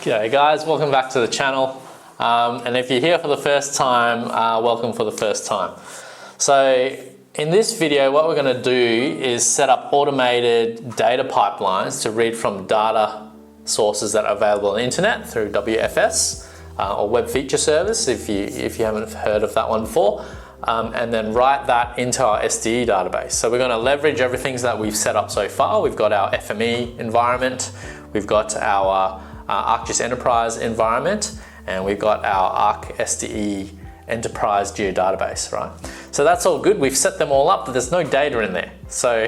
G'day guys, welcome back to the channel. And if you're here for the first time, welcome for the first time. So in this video, what we're going to do is set up automated data pipelines to read from data sources that are available on the internet through WFS or Web Feature Service, if you haven't heard of that one before. And then write that into our SDE database. So we're going to leverage everything that we've set up so far. We've got our FME environment, we've got our ArcGIS Enterprise environment, and we've got our ArcSDE Enterprise Geodatabase, right? So that's all good. We've set them all up, but there's no data in there. So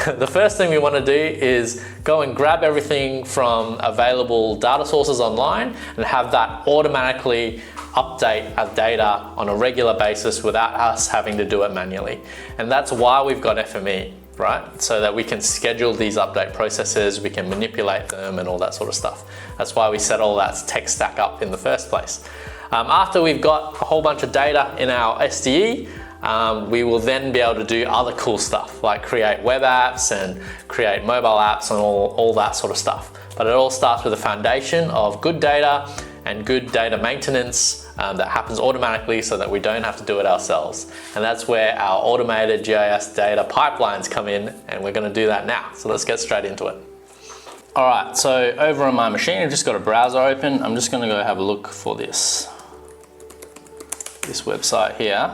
the first thing we want to do is go and grab everything from available data sources online and have that automatically update our data on a regular basis without us having to do it manually. And that's why we've got FME, right? So that we can schedule these update processes, we can manipulate them and all that sort of stuff. That's why we set all that tech stack up in the first place. After we've got a whole bunch of data in our SDE, we will then be able to do other cool stuff like create web apps and create mobile apps and all that sort of stuff. But it all starts with a foundation of good data and good data maintenance that happens automatically so that we don't have to do it ourselves. And that's where our automated GIS data pipelines come in, and we're going to do that now. So let's get straight into it. All right, so over on my machine, I've just got a browser open. I'm just going to go have a look for this website here.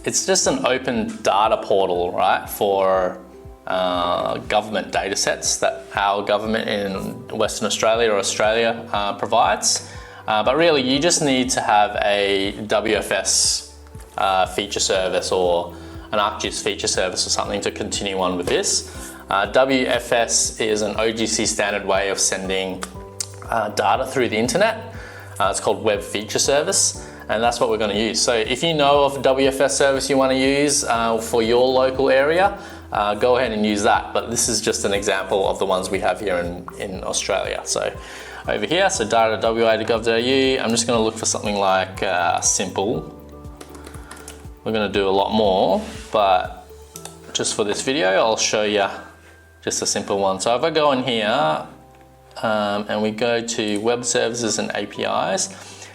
It's just an open data portal, right, for government data sets that our government in Western Australia or Australia provides. But really, you just need to have a WFS feature service or an ArcGIS feature service or something to continue on with this. WFS is an OGC standard way of sending data through the internet. It's called Web Feature Service, and that's what we're going to use. So if you know of a WFS service you want to use for your local area, go ahead and use that. But this is just an example of the ones we have here in Australia. So over here, so data.wa.gov.au, I'm just going to look for something like simple. We're going to do a lot more, but just for this video, I'll show you just a simple one. So if I go in here and we go to web services and APIs,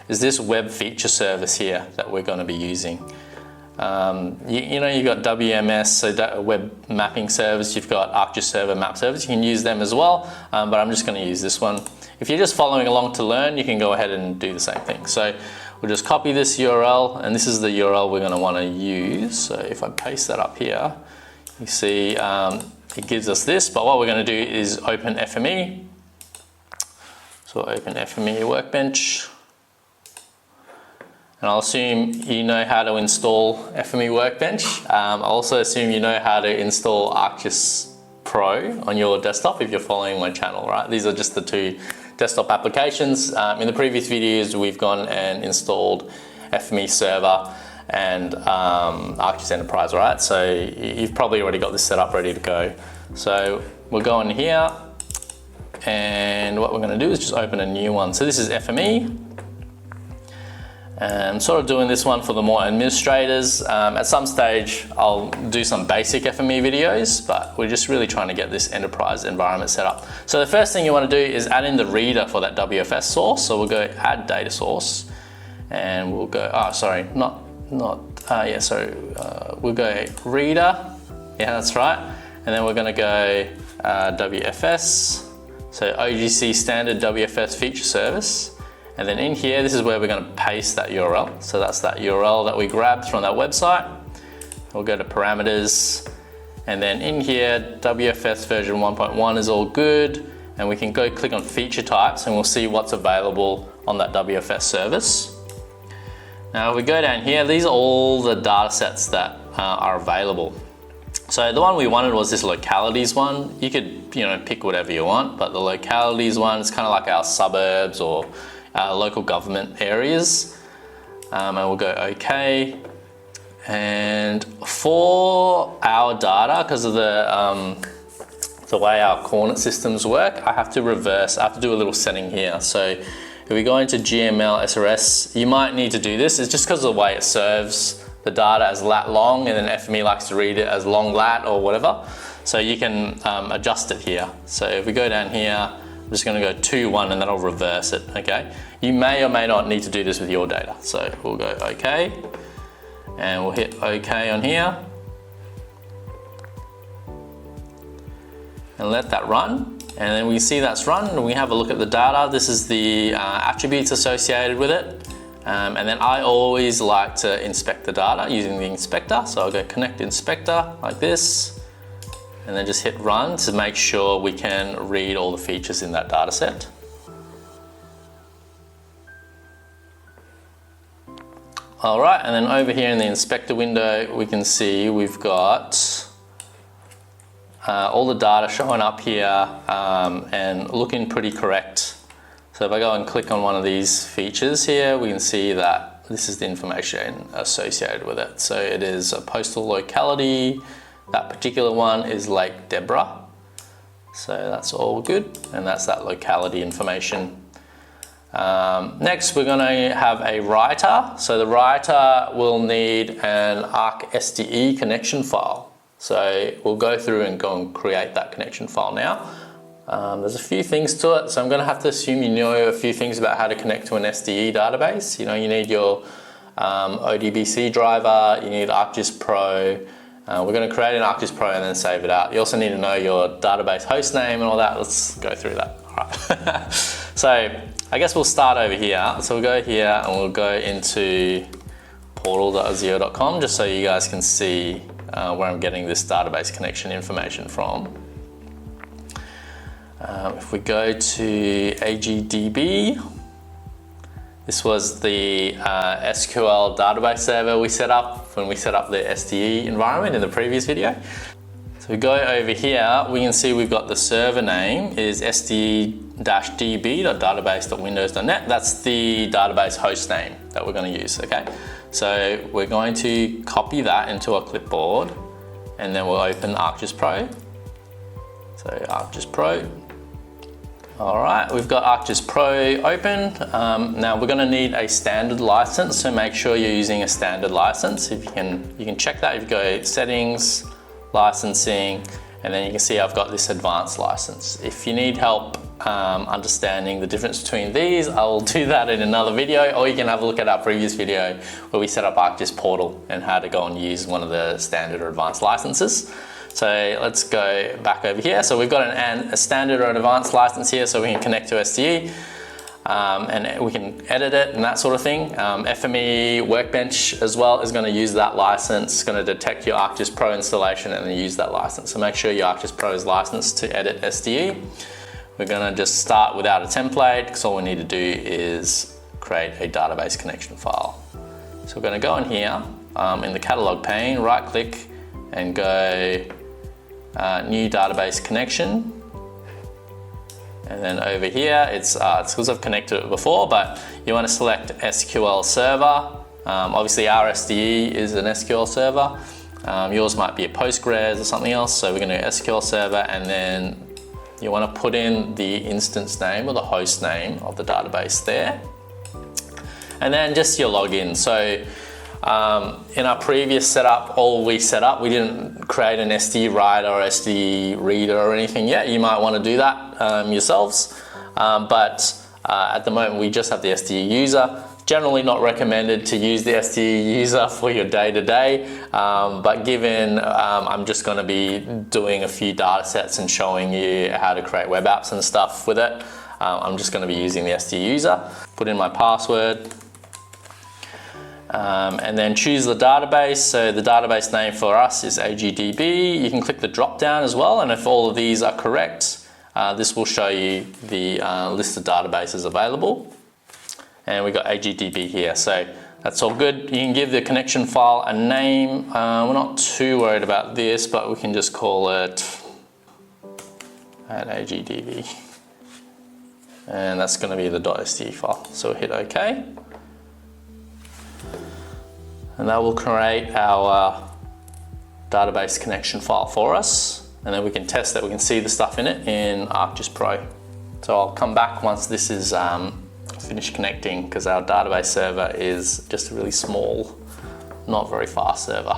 is this web feature service here that we're going to be using. You know, you've got WMS, so web mapping service, you've got ArcGIS server map service, you can use them as well, but I'm just going to use this one. If you're just following along to learn, you can go ahead and do the same thing. So we'll just copy this URL, and this is the URL we're going to want to use. So if I paste that up here, you see it gives us this, but what we're going to do is open FME. So open FME Workbench. And I'll assume you know how to install FME Workbench. I'll also assume you know how to install ArcGIS Pro on your desktop if you're following my channel, right? These are just the two desktop applications. In the previous videos, we've gone and installed FME Server and ArcGIS Enterprise, right? So you've probably already got this set up ready to go. So we'll go in here, and what we're going to do is just open a new one. So this is FME. I'm sort of doing this one for the more administrators. At some stage, I'll do some basic FME videos, but we're just really trying to get this enterprise environment set up. So the first thing you want to do is add in the reader for that WFS source. So we'll go add data source, and we'll go, we'll go reader. Yeah, that's right. And then we're going to go WFS. So OGC standard WFS feature service. And then in here, this is where we're going to paste that URL. So that's that URL that we grabbed from that website. We'll go to parameters. And then in here, WFS version 1.1 is all good. And we can go click on feature types and we'll see what's available on that WFS service. Now, if we go down here, these are all the data sets that are available. So the one we wanted was this localities one. You could, pick whatever you want, but the localities one is kind of like our suburbs or local government areas, and we'll go OK. And for our data, because of the way our coordinate systems work, I have to do a little setting here. So if we go into GML SRS, you might need to do this. It's just because of the way it serves the data as lat long, and then FME likes to read it as long lat or whatever. So you can adjust it here. So if we go down here, I'm just going to go 2, 1, and that'll reverse it, okay? You may or may not need to do this with your data. So we'll go OK, and we'll hit OK on here. And let that run. And then we see that's run, and we have a look at the data. This is the attributes associated with it. And then I always like to inspect the data using the inspector. So I'll go connect inspector like this, and then just hit run to make sure we can read all the features in that data set. All right, and then over here in the inspector window, we can see we've got all the data showing up here and looking pretty correct. So if I go and click on one of these features here, we can see that this is the information associated with it. So it is a postal locality. That particular one is Lake Deborah. So that's all good, and that's that locality information. Next, we're going to have a writer. So the writer will need an ArcSDE connection file. So we'll go through and go and create that connection file now. There's a few things to it, so I'm going to have to assume you know a few things about how to connect to an SDE database. You know, you need your ODBC driver, you need ArcGIS Pro. We're going to create an ArcGIS Pro and then save it out. You also need to know your database host name and all that. Let's go through that. All right. So I guess we'll start over here. So we'll go here and we'll go into portal.azure.com just so you guys can see where I'm getting this database connection information from. If we go to AGDB, this was the SQL database server we set up when we set up the SDE environment in the previous video. So we go over here, we can see we've got the server name is sde-db.database.windows.net. That's the database host name that we're going to use, okay? So we're going to copy that into our clipboard, and then we'll open ArcGIS Pro. So ArcGIS Pro. All right, we've got ArcGIS Pro open. Now we're going to need a standard license, so make sure you're using a standard license. If you can check that. If you go settings, licensing, and then you can see I've got this advanced license. If you need help understanding the difference between these, I will do that in another video, or you can have a look at our previous video where we set up ArcGIS Portal and how to go and use one of the standard or advanced licenses. So let's go back over here. So we've got a standard or an advanced license here, so we can connect to SDE and we can edit it and that sort of thing. FME Workbench as well is going to use that license. It's going to detect your ArcGIS Pro installation and then use that license. So make sure your ArcGIS Pro is licensed to edit SDE. We're going to just start without a template because all we need to do is create a database connection file. So we're going to go in here in the catalog pane, right click and go new database connection. And then over here, it's because I've connected it before, but you want to select SQL Server. Obviously our SDE is an SQL Server. Yours might be a Postgres or something else. So we're going to go SQL Server, and then you want to put in the instance name or the host name of the database there. And then just your login. So in our previous setup, we didn't create an SDE writer or SDE reader or anything yet. You might want to do that yourselves, but at the moment we just have the SDE user. Generally not recommended to use the SDE user for your day-to-day, but given I'm just going to be doing a few data sets and showing you how to create web apps and stuff with it, I'm just going to be using the SDE user. Put in my password. And then choose the database. So the database name for us is AGDB. You can click the drop down as well, and if all of these are correct, this will show you the list of databases available. And we've got AGDB here, so that's all good. You can give the connection file a name. We're not too worried about this, but we can just call it AGDB. And that's going to be the .sde file. So we'll hit OK. And that will create our database connection file for us. And then we can test that, we can see the stuff in it in ArcGIS Pro. So I'll come back once this is finished connecting, because our database server is just a really small, not very fast server.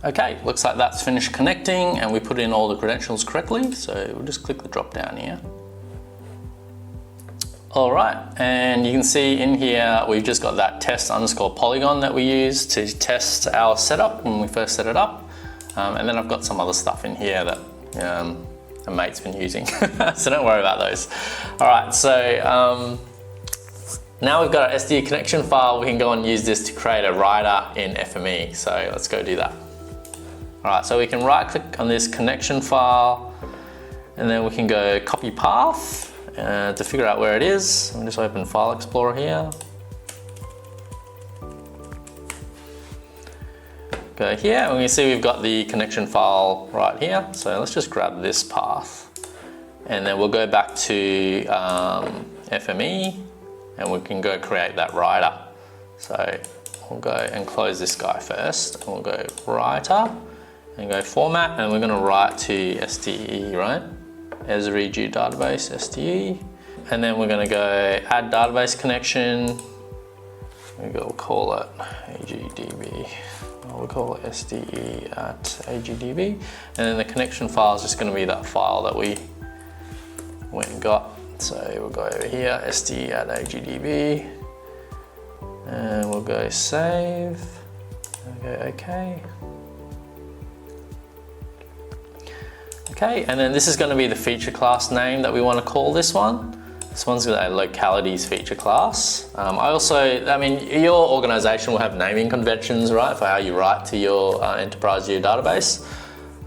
Okay, looks like that's finished connecting and we put in all the credentials correctly. So we'll just click the drop down here. All right, and you can see in here, we've just got that test underscore polygon that we use to test our setup when we first set it up. And then I've got some other stuff in here that a mate's been using, so don't worry about those. All right, so now we've got our SDE connection file, we can go and use this to create a writer in FME. So let's go do that. All right, so we can right click on this connection file, and then we can go copy path to figure out where it is. I'm just open File Explorer here. Go here, and we can see we've got the connection file right here. So let's just grab this path, and then we'll go back to FME, and we can go create that writer. So we'll go and close this guy first, and we'll go writer, and go format, and we're going to write to SDE, right? Azure Geodatabase SDE, and then we're going to go add database connection. We'll call it AGDB. We'll call it SDE at AGDB, and then the connection file is just going to be that file that we went and got. So we'll go over here, SDE at AGDB, and we'll go save. We'll go OK. Okay, and then this is going to be the feature class name that we want to call this one. This one's got a localities feature class. I mean, your organization will have naming conventions, right, for how you write to your Enterprise Geodatabase.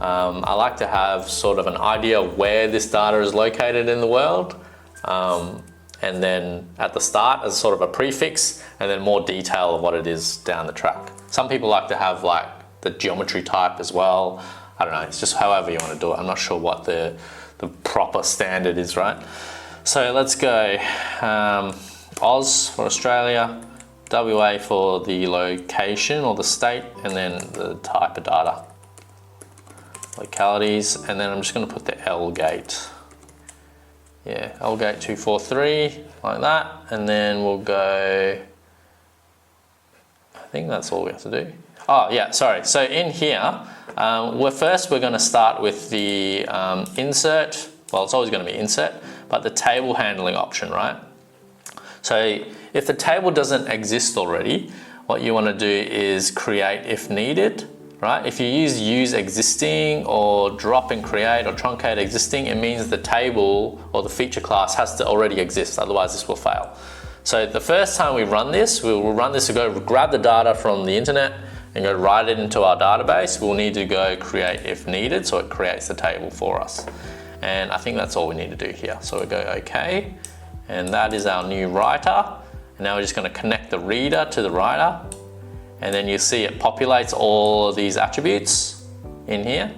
I like to have sort of an idea of where this data is located in the world. And then at the start as sort of a prefix, and then more detail of what it is down the track. Some people like to have like the geometry type as well. I don't know, it's just however you want to do it. I'm not sure what the proper standard is, right? So let's go Oz for Australia, WA for the location or the state, and then the type of data. Localities, and then I'm just going to put the L gate. Yeah, L gate 243, like that, and then we'll go, I think that's all we have to do. Oh yeah, sorry, so in here, we're going to start with the insert. Well, it's always going to be insert, but the table handling option, right? So if the table doesn't exist already, what you want to do is create if needed, right? If you use existing or drop and create or truncate existing, it means the table or the feature class has to already exist, otherwise this will fail. So the first time we run this, we'll run this to go grab the data from the internet and go write it into our database. We'll need to go create if needed, so it creates the table for us. And I think that's all we need to do here. So we go OK, and that is our new writer. And now we're just going to connect the reader to the writer, and then you see it populates all of these attributes in here.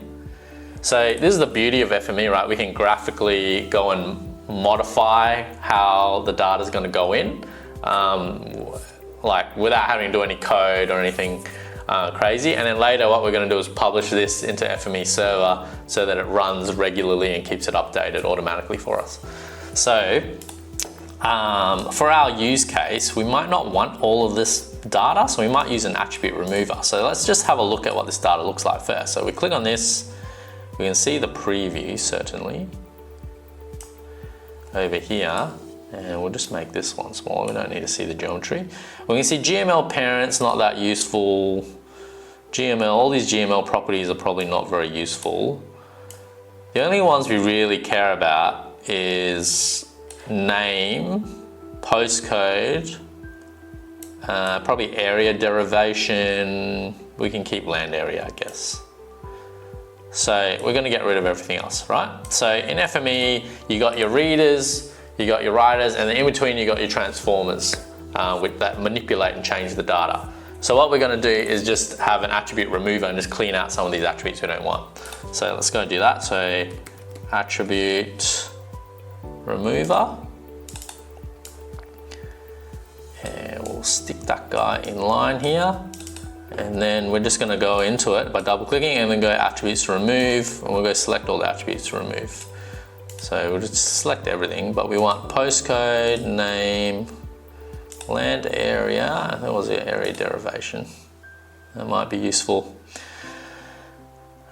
So this is the beauty of FME, right? We can graphically go and modify how the data is going to go in, like without having to do any code or anything crazy. And then later what we're going to do is publish this into FME server so that it runs regularly and keeps it updated automatically for us. So for our use case, we might not want all of this data, so we might use an attribute remover. So let's just have a look at what this data looks like first. So we click on this, we can see the preview certainly over here, and we'll just make this one smaller. We don't need to see the geometry. We can see GML parents, not that useful. GML, all these GML properties are probably not very useful. The only ones we really care about is name, postcode, probably area derivation. We can keep land area, I guess. So we're going to get rid of everything else, right? So in FME, you got your readers, you got your writers, and then in between you got your transformers that manipulate and change the data. So what we're going to do is just have an attribute remover and just clean out some of these attributes we don't want. So let's go and do that. So attribute remover, and we'll stick that guy in line here. And then we're just going to go into it by double clicking and then go attributes to remove, and we'll go select all the attributes to remove. So we'll just select everything, but we want postcode, name, land area, that was the area derivation. That might be useful.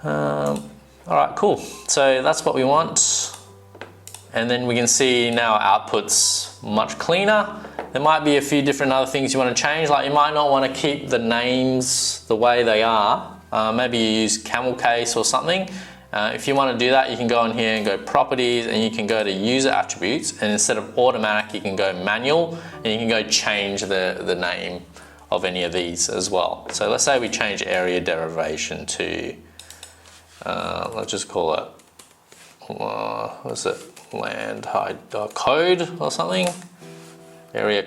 All right, cool. So that's what we want. And then we can see now our output's much cleaner. There might be a few different other things you want to change, like you might not want to keep the names the way they are. Maybe you use camel case or something. If you want to do that, you can go in here and go properties, and you can go to user attributes, and instead of automatic you can go manual, and you can go change the name of any of these as well. So let's say we change area derivation to, let's just call it, what's it, land hide code or something, area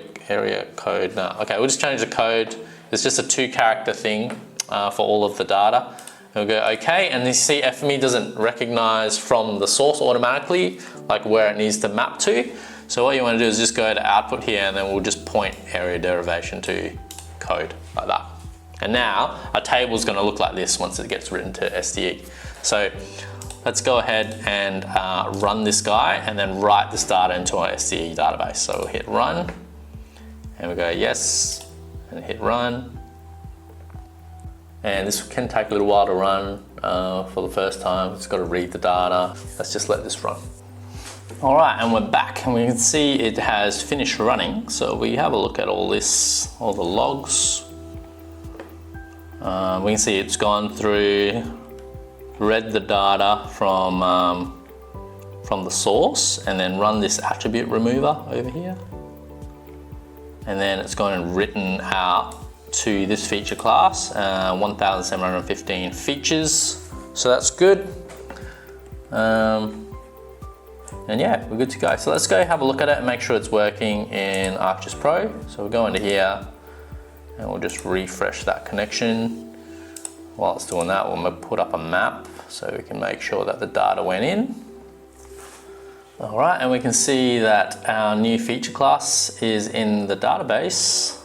code. No, okay, we'll just change the code. It's just a 2-character thing for all of the data. We'll go OK, and you see FME doesn't recognize from the source automatically like where it needs to map to. So what you want to do is just go to output here, and then we'll just point area derivation to code like that. And now our table is going to look like this once it gets written to SDE. So let's go ahead and run this guy, and then write this data into our SDE database. So we'll hit run, and we go yes, and hit run. And this can take a little while to run for the first time. It's got to read the data. Let's just let this run. All right, and we're back, and we can see it has finished running. So we have a look at all this, all the logs. We can see it's gone through, read the data from the source, and then run this attribute remover over here. And then it's gone and written out to this feature class, 1,715 features. So that's good. And yeah, we're good to go. So let's go have a look at it and make sure it's working in ArcGIS Pro. So we'll go into here and we'll just refresh that connection. While it's doing that, we'll put up a map so we can make sure that the data went in. All right, and we can see that our new feature class is in the database.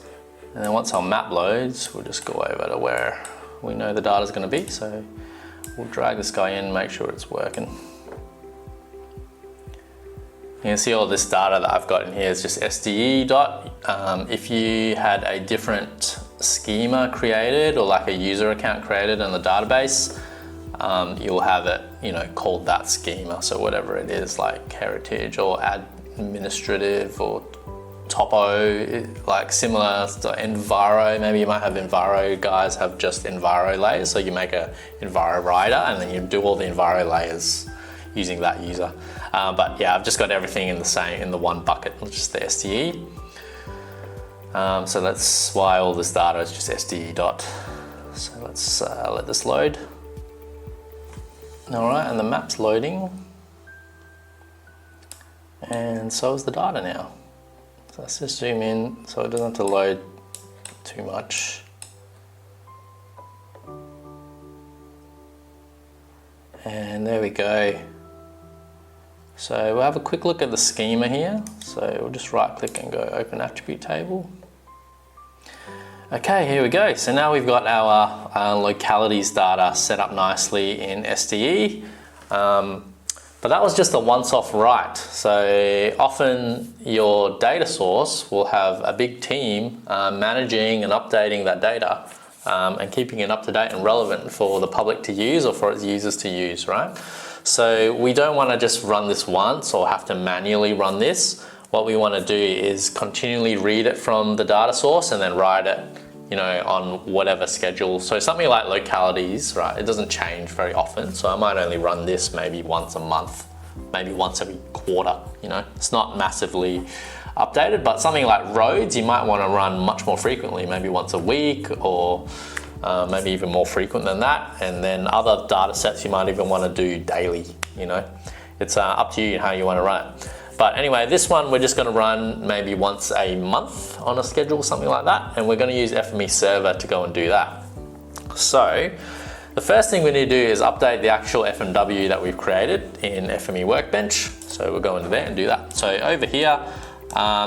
And then once our map loads, we'll just go over to where we know the data is going to be. So we'll drag this guy in, make sure it's working. You can see all this data that I've got in here is just SDE dot. If you had a different schema created or like a user account created in the database, you'll have it, called that schema. So whatever it is, like heritage or administrative or topo, like similar to Enviro. Maybe you might have Enviro guys have just Enviro layers. So you make a Enviro rider and then you do all the Enviro layers using that user. But yeah, I've just got everything in the one bucket, just the SDE. So that's why all this data is just SDE dot. So let's let this load. All right, and the map's loading. And so is the data now. So let's just zoom in so it doesn't have to load too much. And there we go. So we'll have a quick look at the schema here. So we'll just right click and go open attribute table. Okay, here we go. So now we've got our localities data set up nicely in SDE. But that was just a once-off write. So often your data source will have a big team managing and updating that data and keeping it up to date and relevant for the public to use or for its users to use, right? So we don't want to just run this once or have to manually run this. What we want to do is continually read it from the data source and then write it, on whatever schedule. So something like localities, right? It doesn't change very often. So I might only run this maybe once a month, maybe once every quarter, It's not massively updated, but something like roads, you might want to run much more frequently, maybe once a week or maybe even more frequent than that. And then other data sets you might even want to do daily, It's up to you how you want to run it. But anyway, this one we're just going to run maybe once a month on a schedule, something like that. And we're going to use FME server to go and do that. So the first thing we need to do is update the actual FMW that we've created in FME Workbench. So we'll go into there and do that. So over here,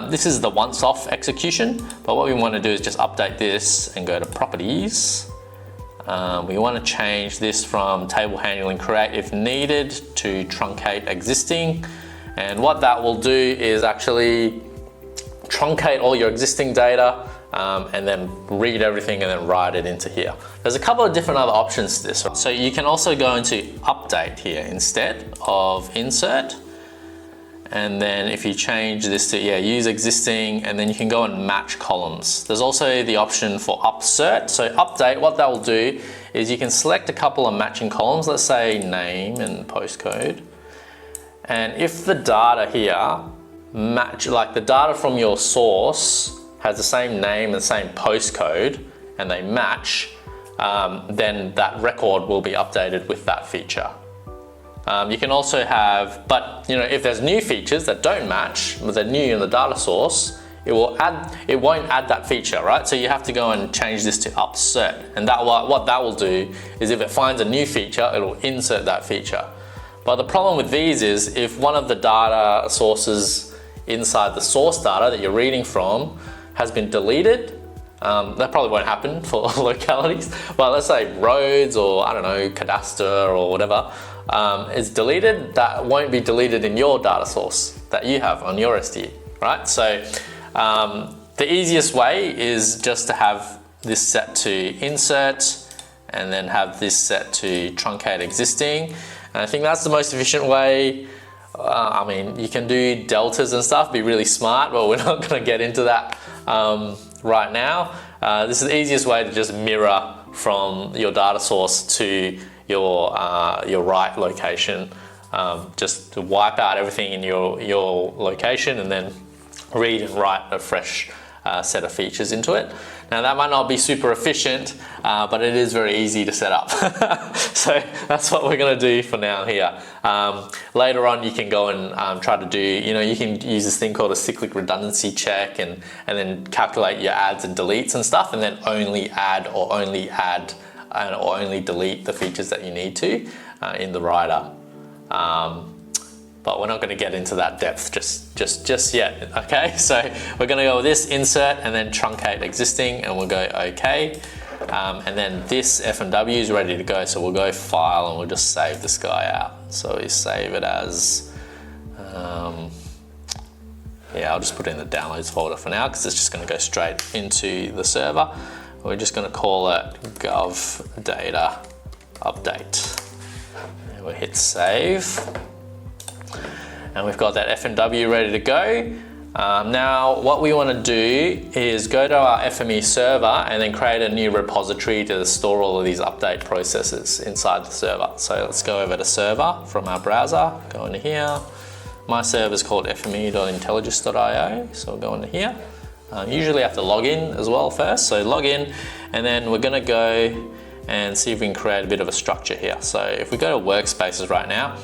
this is the once-off execution. But what we want to do is just update this and go to properties. We want to change this from table handling create if needed to truncate existing. And what that will do is actually truncate all your existing data and then read everything and then write it into here. There's a couple of different other options to this. So you can also go into update here instead of insert. And then if you change this to, use existing, and then you can go and match columns. There's also the option for upsert. So update, what that will do is you can select a couple of matching columns, let's say name and postcode. And if the data here match, like the data from your source has the same name and the same postcode, and they match, then that record will be updated with that feature. You can also have, but if there's new features that don't match, but they're new in the data source, it won't add that feature, right? So you have to go and change this to upsert. And what that will do is if it finds a new feature, it'll insert that feature. But the problem with these is if one of the data sources inside the source data that you're reading from has been deleted, that probably won't happen for localities, but let's say roads or I don't know, cadastre or whatever, is deleted, that won't be deleted in your data source that you have on your SDE, right? So the easiest way is just to have this set to insert and then have this set to truncate existing. And I think that's the most efficient way. I mean, you can do deltas and stuff, be really smart, but we're not going to get into that right now. This is the easiest way to just mirror from your data source to your write location. Just to wipe out everything in your location and then read and write a fresh set of features into it. Now that might not be super efficient, but it is very easy to set up. So that's what we're going to do for now here. Later on you can go and try to do, you can use this thing called a cyclic redundancy check and then calculate your adds and deletes and stuff, and then only add or only delete the features that you need to in the writer. But we're not going to get into that depth just yet, okay? So we're going to go with this insert and then truncate existing, and we'll go okay. And then this FMW is ready to go, so we'll go file and we'll just save this guy out. So we save it as, I'll just put it in the downloads folder for now because it's just going to go straight into the server. We're just going to call it gov data update. And we'll hit save. And we've got that FMW ready to go. Now what we want to do is go to our FME server and then create a new repository to store all of these update processes inside the server. So let's go over to server from our browser, go into here. My server is called fme.intelligis.io, so we'll go into here. Usually I have to log in as well first, so log in, and then we're going to go and see if we can create a bit of a structure here. So if we go to workspaces right now,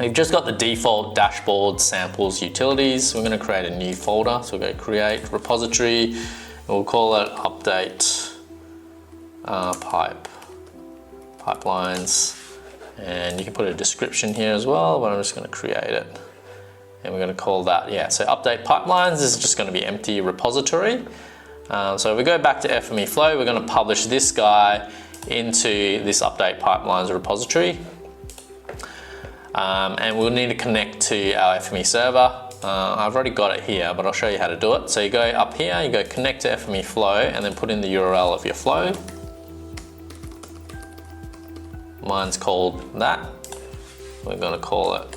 we've just got the default dashboard, samples, utilities. We're going to create a new folder. So we'll go create repository. And we'll call it update pipelines. And you can put a description here as well, but I'm just going to create it. And we're going to call that, so update pipelines. This is just going to be empty repository. So if we go back to FME Flow, we're going to publish this guy into this update pipelines repository. And we'll need to connect to our FME server. I've already got it here, but I'll show you how to do it. So you go up here, you go connect to FME Flow, and then put in the URL of your flow. Mine's called that. We're going to call it.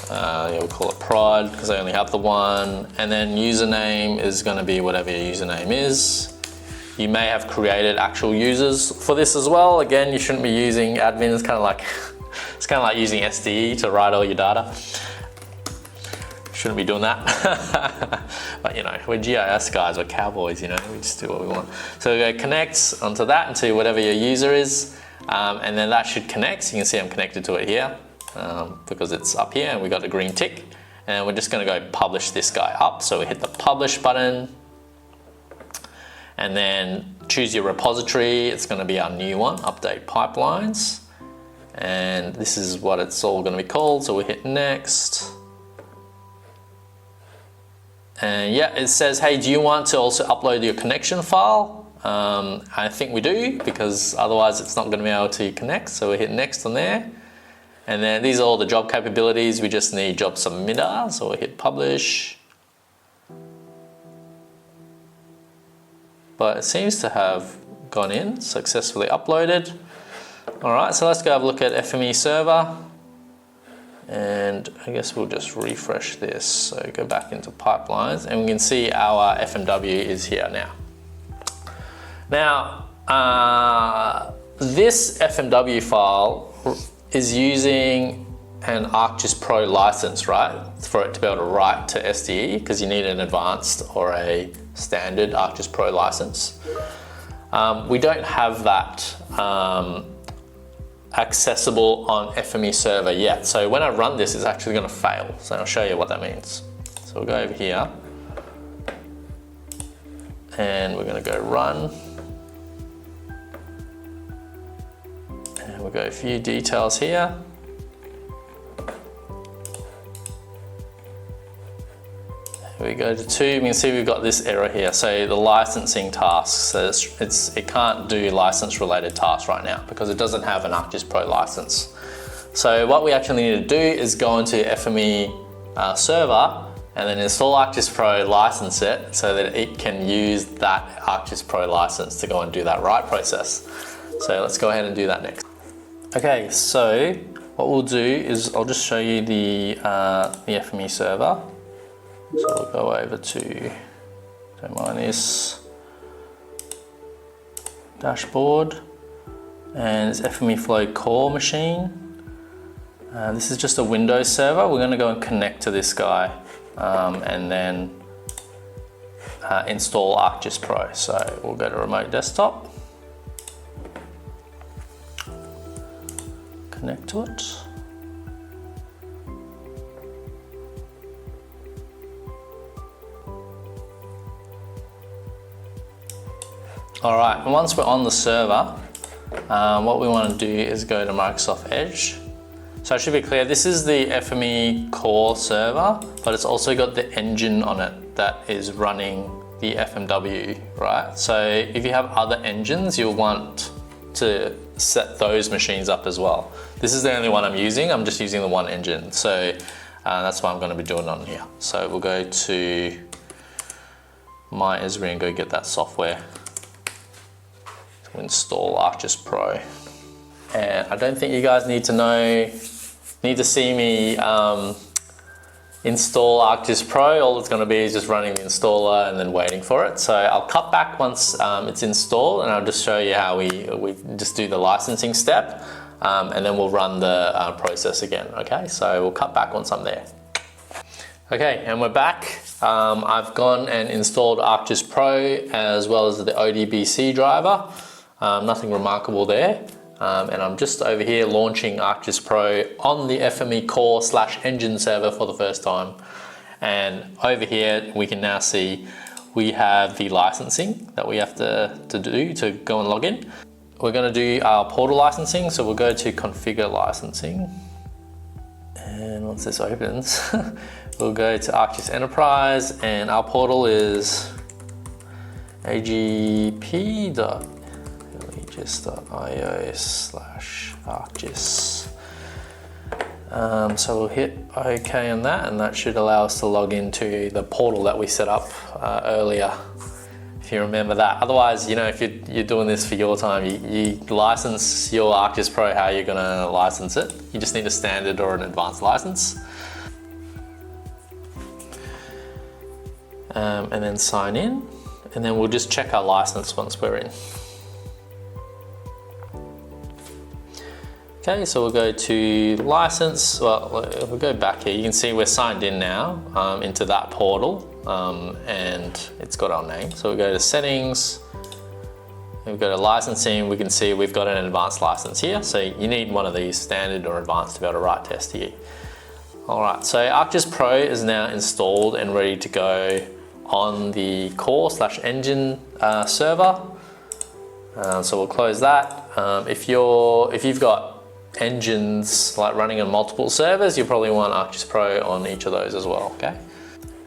We'll call it prod because I only have the one. And then username is going to be whatever your username is. You may have created actual users for this as well. Again, you shouldn't be using admin. It's kind of like using SDE to write all your data. Shouldn't be doing that. But we're GIS guys, we're cowboys, we just do what we want. So we go connect onto that and to whatever your user is, and then that should connect. So you can see I'm connected to it here because it's up here and we got a green tick. And we're just going to go publish this guy up. So we hit the publish button. And then choose your repository. It's going to be our new one, update pipelines. And this is what it's all going to be called. So we hit next. And it says, hey, do you want to also upload your connection file? I think we do, because otherwise it's not going to be able to connect. So we hit next on there. And then these are all the job capabilities. We just need job submitter. So we hit publish. But it seems to have gone in, successfully uploaded. All right, so let's go have a look at FME server. And I guess we'll just refresh this. So go back into pipelines and we can see our FMW is here now. Now, this FMW file is using an ArcGIS Pro license, right? For it to be able to write to SDE, because you need an advanced or a standard ArcGIS Pro license. We don't have that accessible on FME server yet. So when I run this, it's actually going to fail. So I'll show you what that means. So we'll go over here and we're going to go run. And we'll go view details here. We go to 2, we can see we've got this error here. So the licensing tasks, so it can't do license related tasks right now because it doesn't have an ArcGIS Pro license. So what we actually need to do is go into FME server and then install ArcGIS Pro, license it so that it can use that ArcGIS Pro license to go and do that write process. So let's go ahead and do that next. Okay, so what we'll do is I'll just show you the FME server. So we'll go over to, don't mind this, dashboard, and it's FME Flow core machine. This is just a Windows server. We're going to go and connect to this guy and then install ArcGIS Pro. So we'll go to remote desktop, connect to it. All right, and once we're on the server, what we want to do is go to Microsoft Edge. So it should be clear, this is the FME core server, but it's also got the engine on it that is running the FMW, right? So if you have other engines, you'll want to set those machines up as well. This is the only one I'm using. I'm just using the one engine. So that's what I'm going to be doing on here. So we'll go to My Esri and go get that software. Install ArcGIS Pro. And I don't think you guys need to see me install ArcGIS Pro. All it's going to be is just running the installer and then waiting for it. So I'll cut back once it's installed and I'll just show you how we just do the licensing step and then we'll run the process again. Okay, so we'll cut back once I'm there. Okay, and we're back. I've gone and installed ArcGIS Pro as well as the ODBC driver. Nothing remarkable there. And I'm just over here launching ArcGIS Pro on the FME core / engine server for the first time. And over here, we can now see we have the licensing that we have to do to go and log in. We're going to do our portal licensing. So we'll go to configure licensing. And once this opens, we'll go to ArcGIS Enterprise and our portal is agp.io/ArcGIS. So we'll hit OK on that and that should allow us to log into the portal that we set up earlier, if you remember that. Otherwise, you know, if you're doing this for your time, you license your ArcGIS Pro how you're going to license it. You just need a standard or an advanced license. And then sign in, and then we'll just check our license once we're in. Okay, so we'll go to license. Well, if we go back here, you can see we're signed in now into that portal and it's got our name. So we go to settings, we go to licensing, we can see we've got an advanced license here. So you need one of these, standard or advanced, to be able to write to SDE. All right, so ArcGIS Pro is now installed and ready to go on the core / engine server. So we'll close that. If you've got engines like running on multiple servers, you probably want ArcGIS Pro on each of those as well, okay?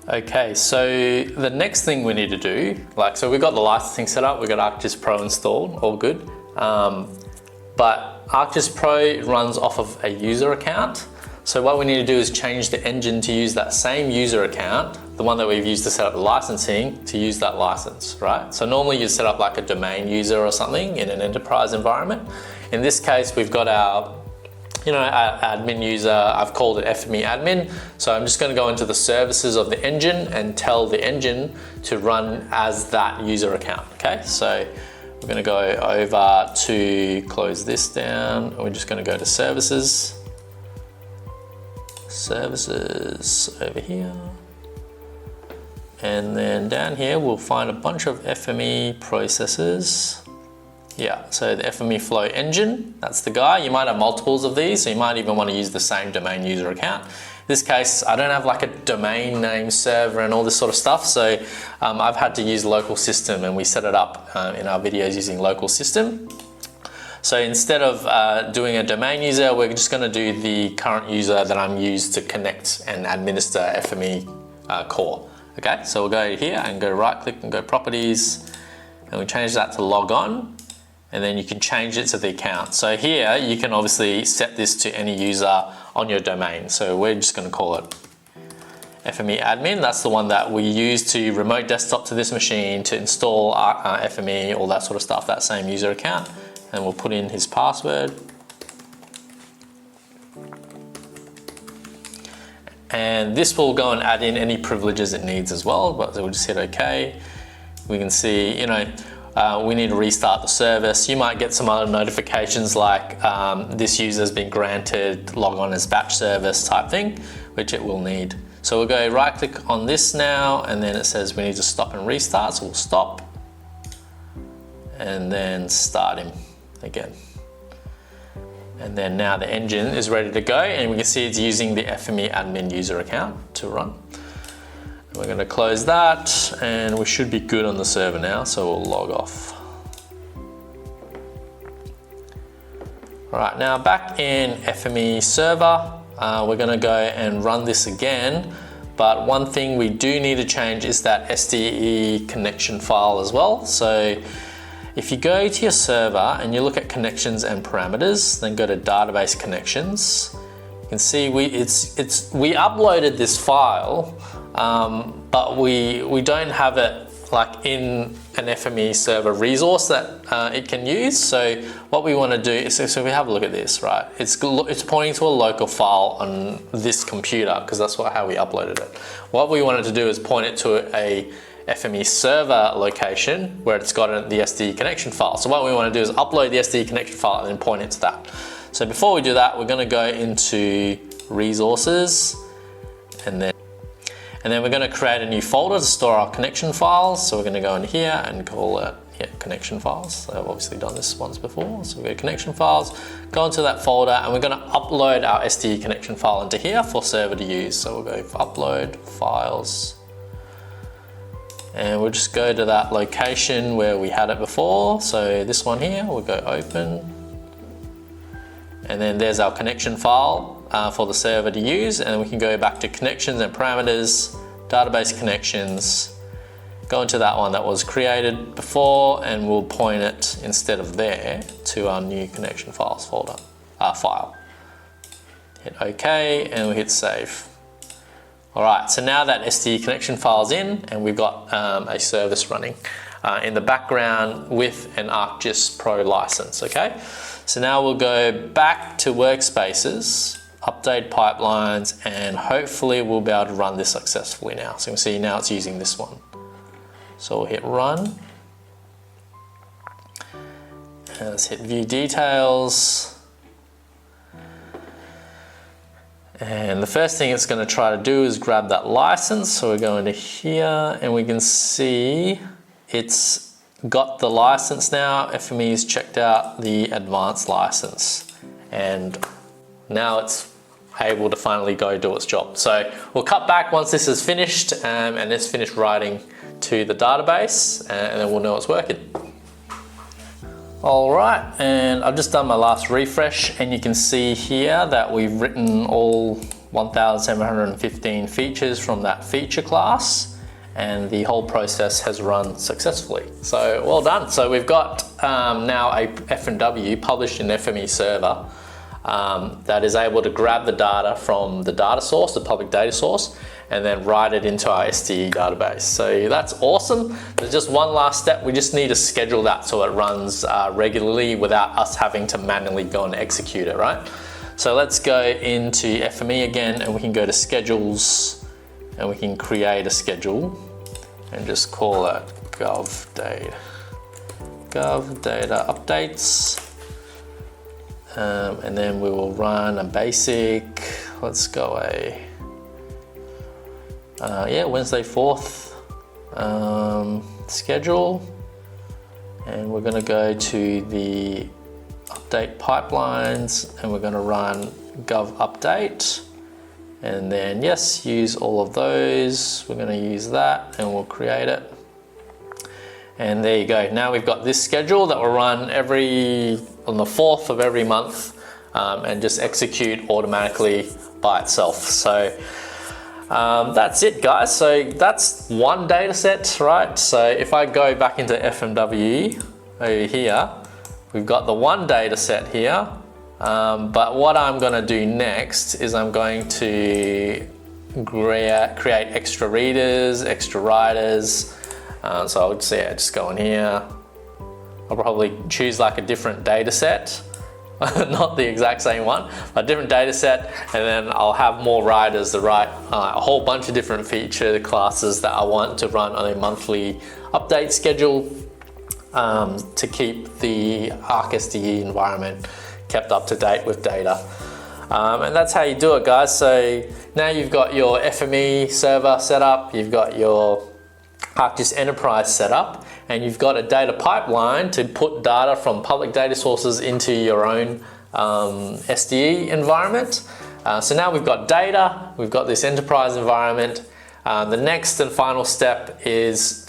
Okay, so the next thing we need to do, so we've got the licensing set up, we've got ArcGIS Pro installed, all good. But ArcGIS Pro runs off of a user account. So what we need to do is change the engine to use that same user account, the one that we've used to set up the licensing, to use that license, right? So normally you set up like a domain user or something in an enterprise environment. in this case, we've got our admin user. I've called it FME admin. So I'm just going to go into the services of the engine and tell the engine to run as that user account. Okay, so we're going to go over to close this down, and we're just going to go to services over here. And then down here, we'll find a bunch of FME processes. Yeah, so the FME flow engine, that's the guy. You might have multiples of these, so you might even want to use the same domain user account. In this case, I don't have like a domain name server and all this sort of stuff, so I've had to use local system, and we set it up in our videos using local system. So instead of doing a domain user, we're just going to do the current user that I'm used to connect and administer FME core. Okay, so we'll go here and go right click and go properties, and we change that to log on, and then you can change it to the account. So here you can obviously set this to any user on your domain. So we're just going to call it FME admin. That's the one that we use to remote desktop to this machine to install FME, all that sort of stuff, that same user account. And we'll put in his password. And this will go and add in any privileges it needs as well, but we'll just hit OK. We can see, we need to restart the service. You might get some other notifications like this user has been granted log on as batch service type thing, which it will need. So we'll go right click on this now, and then it says we need to stop and restart, so we'll stop and then start him again. And then now the engine is ready to go, and we can see it's using the FME admin user account to run. And we're going to close that, and we should be good on the server now, so we'll log off. All right, now back in FME server, we're going to go and run this again. But one thing we do need to change is that SDE connection file as well. So if you go to your server and you look at connections and parameters, then go to database connections, you can see we uploaded this file, but we don't have it like in an FME server resource that it can use. So what we want to do is, so we have a look at this, right? It's pointing to a local file on this computer because that's how we uploaded it. What we wanted to do is point it to a FME server location where it's got the SDE connection file. So what we want to do is upload the SDE connection file and then point it to that. So before we do that, we're going to go into resources, and then we're going to create a new folder to store our connection files. So we're going to go in here and call it connection files. So I've obviously done this once before. So we go connection files, go into that folder, and we're going to upload our SDE connection file into here for server to use. So we'll go for upload files, and we'll just go to that location where we had it before. So this one here, we'll go open, and then there's our connection file for the server to use, and we can go back to connections and parameters, database connections, go into that one that was created before, and we'll point it instead of there to our new connection files folder, file. Hit OK, and we hit save. All right, so now that SDE connection file's in, and we've got a service running in the background with an ArcGIS Pro license, okay? So now we'll go back to workspaces, update pipelines, and hopefully we'll be able to run this successfully now. So you can see now it's using this one. So we'll hit run. And let's hit view details. And the first thing it's going to try to do is grab that license. So we're going to here, and we can see it's got the license now. FME's checked out the advanced license, and now it's able to finally go do its job. So we'll cut back once this is finished, and it's finished writing to the database, and then we'll know it's working. All right, and I've just done my last refresh, and you can see here that we've written all 1,715 features from that feature class, and the whole process has run successfully. So well done. So we've got now a F&W published in FME server that is able to grab the data from the data source, the public data source, and then write it into our SDE database. So that's awesome. There's just one last step. We just need to schedule that so it runs regularly without us having to manually go and execute it, right? So let's go into FME again, and we can go to schedules, and we can create a schedule and just call it gov data updates. And then we will run a basic, let's go Wednesday 4th schedule, and we're going to go to the update pipelines, and we're going to run gov update, and then yes, use all of those. We're going to use that, and we'll create it. And there you go. Now we've got this schedule that will run on the 4th of every month, and just execute automatically by itself. So that's it, guys. So that's one data set, right? So if I go back into FMW over here, we've got the one data set here. But what I'm going to do next is I'm going to create extra readers, extra writers. So I would say I just go in here. I'll probably choose like a different data set, not the exact same one, but a different data set, and then I'll have more writers to write a whole bunch of different feature classes that I want to run on a monthly update schedule to keep the ArcSDE environment kept up to date with data. And that's how you do it, guys. So now you've got your FME server set up, you've got your ArcGIS Enterprise set up, and you've got a data pipeline to put data from public data sources into your own SDE environment. So now we've got data, we've got this enterprise environment. The next and final step is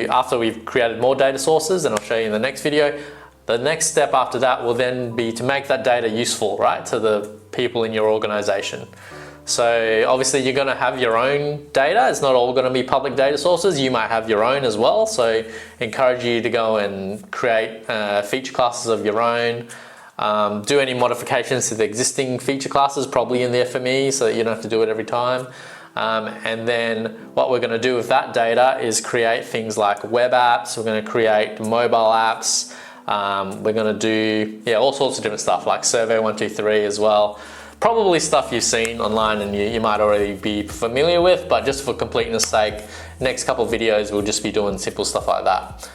after we've created more data sources, and I'll show you in the next video, the next step after that will then be to make that data useful, right, to the people in your organization. So obviously you're going to have your own data. It's not all going to be public data sources. You might have your own as well. So encourage you to go and create feature classes of your own. Do any modifications to the existing feature classes, probably in the FME, so that you don't have to do it every time. And then what we're going to do with that data is create things like web apps. We're going to create mobile apps. We're going to do all sorts of different stuff like Survey 123 as well. Probably stuff you've seen online and you might already be familiar with, but just for completeness sake, next couple of videos we'll just be doing simple stuff like that.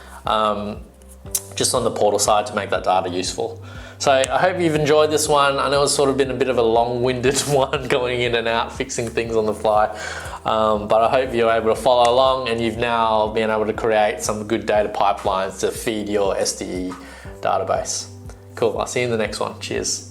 Just on the portal side to make that data useful. So I hope you've enjoyed this one. I know it's sort of been a bit of a long-winded one, going in and out, fixing things on the fly. But I hope you're able to follow along and you've now been able to create some good data pipelines to feed your SDE database. Cool, I'll see you in the next one. Cheers.